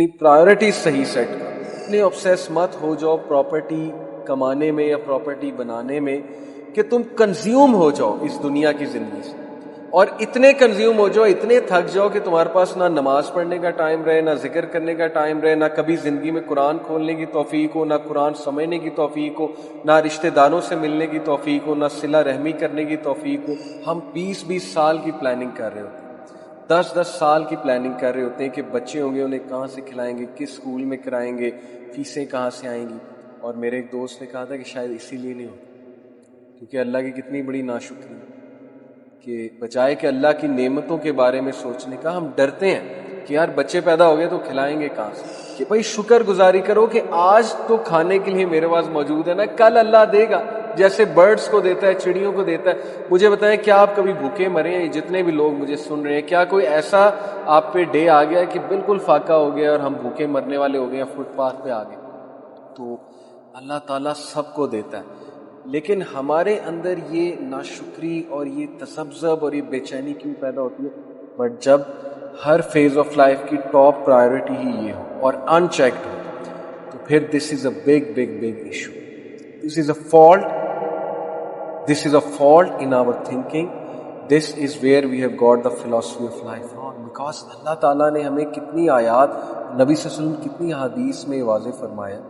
اپنی پرائرٹیز صحیح سیٹ کر. اتنے obsess مت ہو جاؤ پراپرٹی کمانے میں یا پراپرٹی بنانے میں کہ تم کنزیوم ہو جاؤ اس دنیا کی زندگی سے, اور اتنے کنزیوم ہو جاؤ, اتنے تھک جاؤ کہ تمہارے پاس نہ نماز پڑھنے کا ٹائم رہے, نہ ذکر کرنے کا ٹائم رہے, نہ کبھی زندگی میں قرآن کھولنے کی توفیق ہو, نہ قرآن سمجھنے کی توفیق ہو, نہ رشتہ داروں سے ملنے کی توفیق ہو, نہ صلہ رحمی کرنے کی توفیق ہو. ہم 20 سال کی پلاننگ کر رہے ہوتے ہیں, 10 سال کی پلاننگ کر رہے ہوتے ہیں کہ بچے ہوں گے انہیں کہاں سے کھلائیں گے, کس اسکول میں کرائیں گے, فیسیں کہاں سے آئیں گی. اور میرے ایک دوست نے کہا تھا کہ شاید اسی لیے نہیں ہوتا, کیونکہ اللہ کی کتنی بڑی ناشکری کہ بجائے کہ اللہ کی نعمتوں کے بارے میں سوچنے کا ہم ڈرتے ہیں کہ یار بچے پیدا ہو گئے تو کھلائیں گے کہاں سے. کہ بھائی شکر گزاری کرو کہ آج تو کھانے کے لیے میرے پاس موجود ہے نا, کل اللہ دے گا, جیسے برڈز کو دیتا ہے, چڑیوں کو دیتا ہے. مجھے بتائیں کیا آپ کبھی بھوکے مرے ہیں؟ جتنے بھی لوگ مجھے سن رہے ہیں, کیا کوئی ایسا آپ پہ ڈے آ گیا کہ بالکل فاقہ ہو گیا اور ہم بھوکے مرنے والے ہو گئے, فٹ پاتھ پہ آ گئے؟ تو اللہ تعالیٰ سب کو دیتا ہے, لیکن ہمارے اندر یہ ناشکری اور یہ تذبذب اور یہ بے چینی کیوں پیدا ہوتی ہے؟ بٹ جب ہر فیز آف لائف کی ٹاپ پرائیورٹی ہی یہ ہو اور ان چیکڈ ہو تو پھر this is a big big big issue. This is a fault, this is a fault in our thinking. This is where we have got the philosophy of life wrong, because Allah تعالیٰ نے ہمیں کتنی آیات, نبی صلی اللہ علیہ وسلم کتنی حدیث میں واضح فرمایا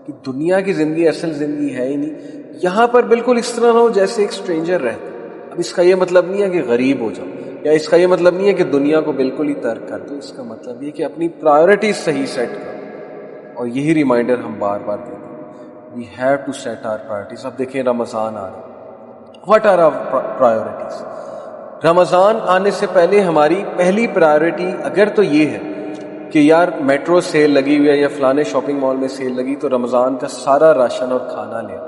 کہ دنیا کی زندگی اصل زندگی ہے ہی نہیں. یہاں پر بالکل اس طرح نہ ہو جیسے ایک اسٹرینجر رہتا. اب اس کا یہ مطلب نہیں ہے کہ غریب ہو جاؤ, یا اس کا یہ مطلب نہیں ہے کہ دنیا کو بالکل ہی ترک کر دو. اس کا مطلب یہ کہ اپنی پرائرٹیز صحیح سیٹ کرو, اور یہی ریمائنڈر ہم بار بار دیتے ہیں. We have to set our priorities. اب دیکھیں رمضان آ رہا ہے, what are our priorities? Ramzan آنے سے پہلے ہماری پہلی پرائرٹی اگر تو یہ ہے کہ یار میٹرو سیل لگی ہوئی ہے یا فلانے شاپنگ مال میں سیل لگی تو رمضان کا سارا راشن اور کھانا لیا.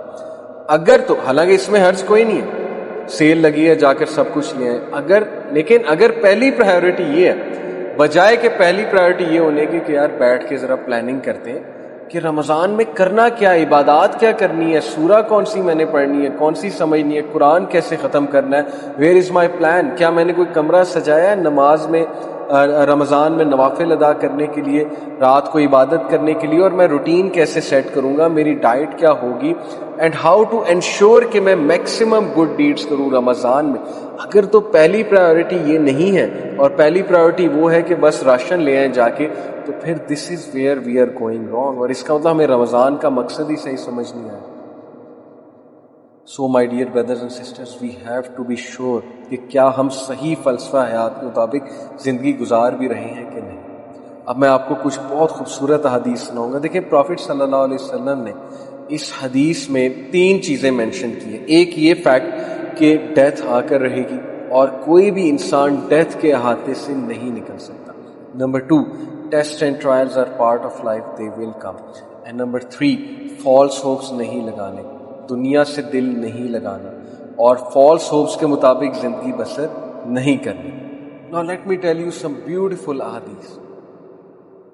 اگر تو, حالانکہ اس میں حرج کوئی نہیں ہے, سیل لگی ہے جا کر سب کچھ لے آئے, لیکن اگر پہلی پرائیورٹی یہ ہے, بجائے کہ پہلی پرائیورٹی یہ ہونے کی کہ یار بیٹھ کے ذرا پلاننگ کرتے ہیں کہ رمضان میں کرنا کیا, عبادات کیا کرنی ہے, سورہ کون سی میں نے پڑھنی ہے, کون سی سمجھنی ہے, قرآن کیسے ختم کرنا ہے, ویئر از مائی پلان, کیا میں نے کوئی کمرہ سجایا ہے نماز میں, رمضان میں نوافل ادا کرنے کے لیے, رات کو عبادت کرنے کے لیے, اور میں روٹین کیسے سیٹ کروں گا, میری ڈائٹ کیا ہوگی, اینڈ ہاؤ ٹو انشور کہ میں میکسیمم گڈ ڈیڈز کروں رمضان میں. اگر تو پہلی پرائیورٹی یہ نہیں ہے اور پہلی پرائیورٹی وہ ہے کہ بس راشن لے آئیں جا کے, تو پھر this is where we are going wrong, اور اس کا مطلب ہمیں رمضان کا مقصد ہی صحیح سمجھ نہیں آیا. So my dear brothers and sisters, we have to be sure کہ کیا ہم صحیح فلسفہ حیات کے مطابق زندگی گزار بھی رہے ہیں کہ نہیں. اب میں آپ کو کچھ بہت خوبصورت حدیث سناؤں گا. دیکھیں پروفٹ صلی اللہ علیہ وسلم نے اس حدیث میں 3 چیزیں مینشن کی ہیں. ایک یہ فیکٹ کہ ڈیتھ آ کر رہے گی اور کوئی بھی انسان ڈیتھ کے احاطے سے نہیں نکل سکتا. Number 2, test and trials are part of life, they will come. And number 3, false hopes نہیں لگانے, دنیا سے دل نہیں لگانا, اور فالس ہوپس کے مطابق زندگی بسر نہیں کرنی. Now let me tell you some beautiful ahadith.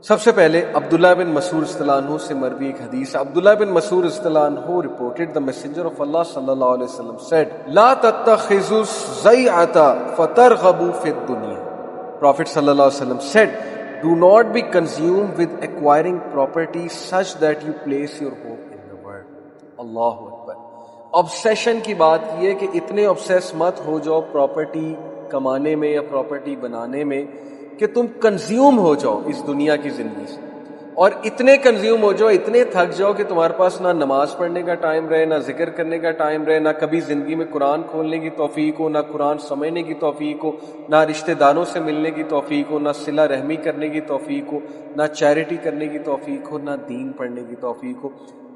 سب سے پہلے عبداللہ بن مسعود رضی اللہ عنہ سے مروی ایک حدیث. عبداللہ بن مسعود رضی اللہ عنہ reported the messenger of Allah صلی اللہ علیہ وسلم said لا تتخذوا الزیعة فترغبوا فی الدنیا. Prophet صلی اللہ علیہ وسلم said do not be consumed with acquiring property such that you place your hope in the world. Allah Akbar. obsession کی بات یہ ہے کہ اتنے obsess مت ہو جاؤ پراپرٹی کمانے میں یا پراپرٹی بنانے میں کہ تم کنزیوم ہو جاؤ اس دنیا کی زندگی سے, اور اتنے کنزیوم ہو جاؤ, اتنے تھک جاؤ کہ تمہارے پاس نہ نماز پڑھنے کا ٹائم رہے, نہ ذکر کرنے کا ٹائم رہے, نہ کبھی زندگی میں قرآن کھولنے کی توفیق ہو, نہ قرآن سمجھنے کی توفیق ہو, نہ رشتہ داروں سے ملنے کی توفیق ہو, نہ صلہ رحمی کرنے کی توفیق ہو, نہ چیریٹی کرنے کی توفیق ہو, نہ دین پڑھنے کی توفیق ہو.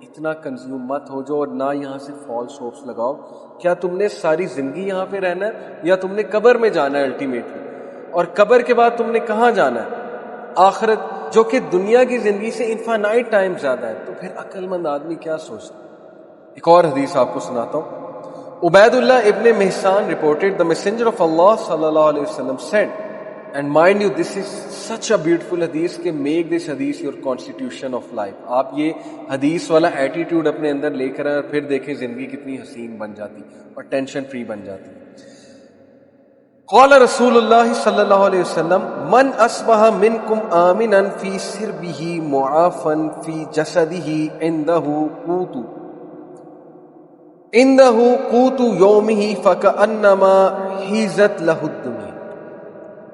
اتنا کنزیوم مت ہو جاؤ, اور نہ یہاں سے فالس ہوپس لگاؤ. کیا تم نے ساری زندگی یہاں پہ رہنا ہے یا تم نے قبر میں جانا ہے الٹیمیٹلی, اور قبر کے بعد تم نے کہاں جانا ہے؟ آخرت, جو کہ دنیا کی زندگی سے انفینائٹ ٹائم زیادہ ہے. تو پھر عقل مند آدمی کیا سوچتا ہے؟ ایک اور حدیث آپ کو سناتا ہوں. عبید اللہ ابن محسان reported the messenger of Allah صلی اللہ علیہ وسلم said, and mind you this is such a beautiful hadith کہ make this hadith your constitution of life. آپ یہ حدیث والا ایٹیٹیوڈ اپنے اندر لے کر آئیں اور پھر دیکھیں زندگی کتنی حسین بن جاتی اور ٹینشن فری بن جاتی. قال رسول اللہ صلی اللہ علیہ وسلم من اصبح منکم آمنا فی سربہ معافا فی جسدہ عنده قوت یومہ فکأنما حیزت لہ الدنیا.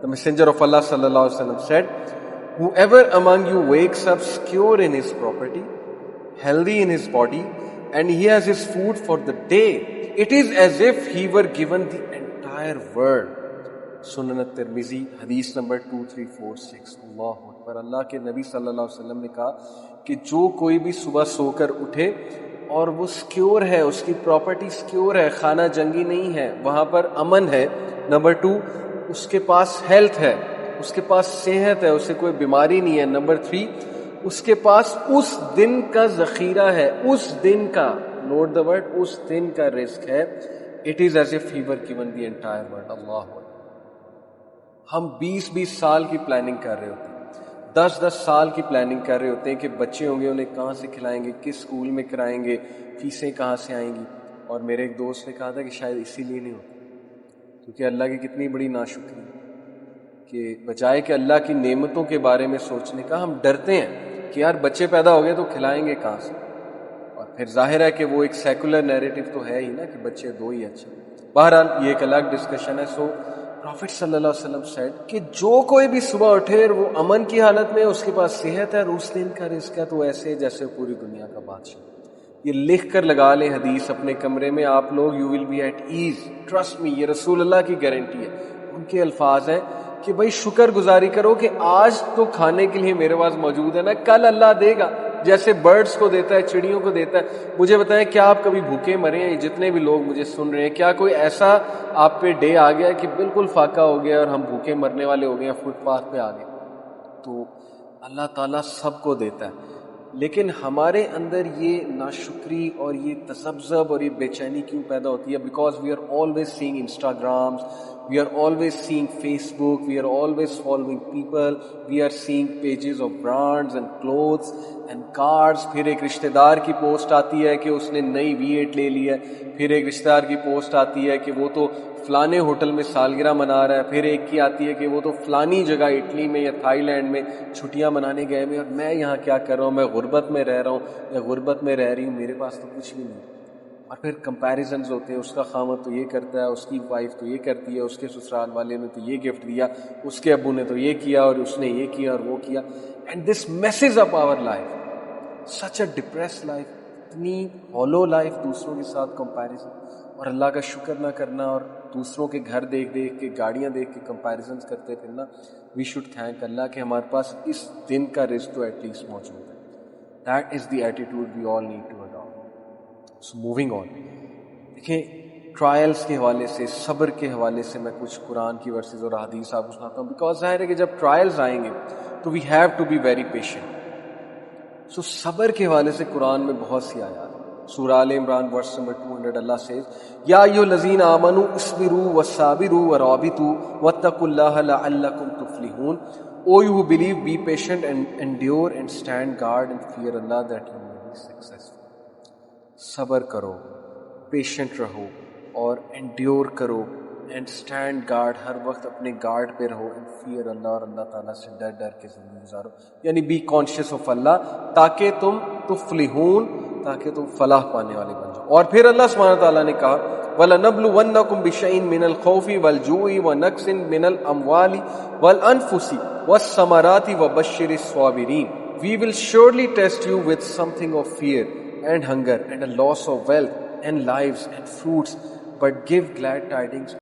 The messenger of Allah sallallahu alaihi wasallam said, whoever among you wakes up secure in his property, healthy in his body, and he has his food for the day, it is as if he were given the entire world. سنن الترمذی حدیث number 2346. اللہ اکبر. اللہ کے نبی صلی اللہ علیہ وسلم نے کہا کہ جو کوئی بھی صبح سو کر اٹھے اور وہ سکیور ہے, اس کی پراپرٹی سکیور ہے, خانہ جنگی نہیں ہے, وہاں پر امن ہے. نمبر 2, اس کے پاس ہیلتھ ہے, اس کے پاس صحت ہے, اسے کوئی بیماری نہیں ہے. نمبر 3, اس کے پاس اس دن کا ذخیرہ ہے, اس دن کا, نوٹ دا ورڈ, اس دن کا رزق ہے. It is as if he were given the entire world. Allah اکبر. ہم 20 سال کی پلاننگ کر رہے ہوتے ہیں, 10 سال کی پلاننگ کر رہے ہوتے ہیں کہ بچے ہوں گے, انہیں کہاں سے کھلائیں گے, کس اسکول میں کرائیں گے, فیسیں کہاں سے آئیں گی. اور میرے ایک دوست نے کہا تھا کہ شاید اسی لیے نہیں ہوتا, کیونکہ اللہ کی کتنی بڑی ناشکری کہ بجائے کہ اللہ کی نعمتوں کے بارے میں سوچنے کا, ہم ڈرتے ہیں کہ یار بچے پیدا ہو گئے تو کھلائیں گے کہاں سے. اور پھر ظاہر ہے کہ وہ ایک سیکولر نیریٹو تو ہے ہی نا کہ بچے 2 ہی اچھے. بہرحال یہ ایک الگ ڈسکشن ہے. سو پروفٹ صلی اللہ علیہ وسلم سیڈ کہ جو کوئی بھی صبح اٹھے اور وہ امن کی حالت میں, اس کے پاس صحت ہے اور اس دن کا رزق ہے, تو ایسے جیسے پوری دنیا کا بادشاہ. یہ لکھ کر لگا لیں حدیث اپنے کمرے میں آپ لوگ, you will be at ease, trust me. یہ رسول اللہ کی گارنٹی ہے. ان کے الفاظ ہیں کہ بھائی شکر گزاری کرو کہ آج تو کھانے کے لیے میرے پاس موجود ہے نا, کل اللہ دے گا, جیسے برڈز کو دیتا ہے, چڑیوں کو دیتا ہے. مجھے بتائیں کیا آپ کبھی بھوکے مرے ہیں؟ جتنے بھی لوگ مجھے سن رہے ہیں, کیا کوئی ایسا آپ پہ ڈے آ گیا کہ بالکل فاقہ ہو گیا اور ہم بھوکے مرنے والے ہو گئے, فٹ پاتھ پہ آ گئے؟ تو اللہ تعالیٰ سب کو دیتا ہے, لیکن ہمارے اندر یہ ناشکری اور یہ تذبذب اور یہ بے چینی کیوں پیدا ہوتی ہے؟ Because we are always seeing Instagrams, we are always seeing Facebook, we are always following people, we are seeing pages of brands and clothes and cars. پھر ایک رشتہ دار کی پوسٹ آتی ہے کہ اس نے نئی V8 لے لی ہے, پھر ایک رشتہ دار کی پوسٹ آتی ہے کہ وہ تو فلانے ہوٹل میں سالگرہ منا رہا ہے, پھر ایک کی آتی ہے کہ وہ تو فلانی جگہ اٹلی میں یا تھائی لینڈ میں چھٹیاں منانے گئے میں, اور میں یہاں کیا کر رہا ہوں, میں غربت میں رہ رہا ہوں یا غربت میں رہ رہی ہوں, میرے پاس تو کچھ بھی نہیں. اور پھر کمپیریزنز ہوتے ہیں, اس کا خامد تو یہ کرتا ہے, اس کی وائف تو یہ کرتی ہے, اس کے سسرال والے نے تو یہ گفٹ دیا, اس کے ابو نے تو یہ کیا اور اس نے یہ کیا اور وہ کیا. And this messes up our life, such a depress life, اتنی ہولو لائف, دوسروں کے ساتھ کمپیریزن, اور اللہ کا شکر نہ کرنا, اور دوسروں کے گھر دیکھ دیکھ کے, گاڑیاں دیکھ کے کمپیریزنز کرتے پھرنا. وی شوڈ تھینک اللہ کہ ہمارے پاس اس دن کا رزق تو ایٹ لیسٹ موجود ہے. That is the attitude we all need to adapt. So moving on, دیکھیں ٹرائلز کے حوالے سے, صبر کے حوالے سے میں کچھ قرآن کی ورسز اور حدیث آپ کو سناتا ہوں, بیکاز ظاہر ہے کہ جب ٹرائلز آئیں گے تو we have to be very patient. So صبر کے حوالے سے قرآن میں بہت سی آیات ہیں. سورہ آل عمران ورس نمبر 200, اللہ سیز یا ایھا الذین آمنوا اصبروا وصابروا ورابطوا واتقوا اللہ لعلکم تفلحون. O you who believe, be patient and endure and stand guard and fear Allah that you may be successful. صبر کرو, پیشنٹ رہو اور انڈیور کرو, اینڈ اسٹینڈ گارڈ, ہر وقت اپنے گارڈ پہ رہو, اینڈ فیئر اللہ, اور اللہ تعالیٰ سے ڈر ڈر کے زندگی گزارو. یعنی بی کانشیس آف اللہ, تاکہ تم تفلحون, تاکہ تم فلاح پانے والے بن جاؤ. اور پھر اللہ سبحانہ تعالیٰ نے کہا وَلَنَبْلُوَنَّكُمْ بِشَيْءٍ مِّنَ الْخَوْفِ وَالْجُوعِ وَنَقْصٍ مِّنَ الْأَمْوَالِ وَالْأَنفُسِ وَالثَّمَرَاتِ وَبَشِّرِ الصَّابِرِينَ. We will surely test you with something of fear and hunger and a loss of wealth and lives and fruits, but give glad tidings